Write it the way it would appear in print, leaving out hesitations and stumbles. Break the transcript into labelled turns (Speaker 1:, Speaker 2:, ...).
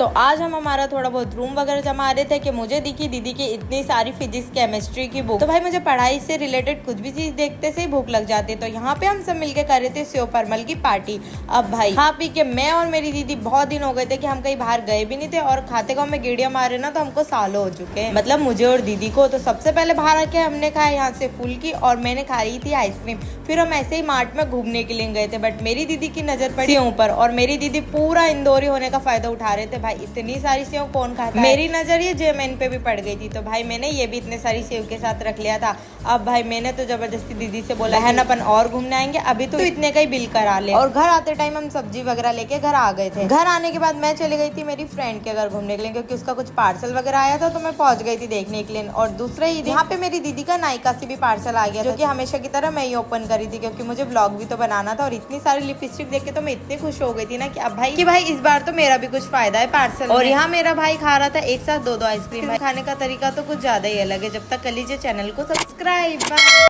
Speaker 1: तो आज हम हमारा थोड़ा बहुत रूम वगैरह जमा रहे थे कि मुझे दिखी दीदी की इतनी सारी फिजिक्स केमिस्ट्री की बुक। तो भाई मुझे पढ़ाई से रिलेटेड कुछ भी चीज देखते से ही भूख लग जाती है। तो यहाँ पे हम सब मिलके कर रहे थे सेव परमल की पार्टी। अब भाई खा पी के मैं और मेरी दीदी बहुत दिन हो गए थे कि हम कहीं बाहर गए भी नहीं थे, और खाते को हमें गेड़िया मारे ना तो हमको सालों हो चुके हैं, मतलब मुझे और दीदी को। तो सबसे पहले बाहर आके हमने खाया यहाँ से फुल्की और मैंने खाई थी आइसक्रीम। फिर हम ऐसे ही मार्ट में घूमने के लिए गए थे, बट मेरी दीदी की नजर पड़ी ऊपर और मेरी दीदी पूरा इंदौरी होने का फायदा उठा रहे थे। भाई इतनी सारी सेव कौन खाता है। मेरी नजर ये जेमेन पे भी पड़ गई थी, तो भाई मैंने ये भी इतने सारी सेव के साथ रख लिया था। अब भाई मैंने तो जबरदस्ती दीदी से बोला है ना अपन और घूमने आएंगे, अभी तो इतने का ही बिल करा ले। और घर आते टाइम हम सब्जी वगैरह लेके घर आ गए थे। घर आने के बाद मैं चली गई थी मेरी फ्रेंड के घर घूमने के लिए, क्योंकि उसका कुछ पार्सल वगैरह आया था, तो मैं पहुंच गई थी देखने के लिए। और दूसरे ही यहाँ पे मेरी दीदी का नायका से भी पार्सल आ गया, जो कि हमेशा की तरह मैं ही ओपन करी थी, क्योंकि मुझे ब्लॉग भी तो बनाना था। और इतनी सारी लिपस्टिक देख के तो मैं इतनी खुश हो गई थी ना कि अब भाई इस बार तो मेरा भी कुछ फायदा है पार्सल। और यहाँ मेरा भाई खा रहा था एक साथ दो आइसक्रीम। खाने का तरीका तो कुछ ज्यादा ही अलग है। जब तक कर लीजिए चैनल को सब्सक्राइब।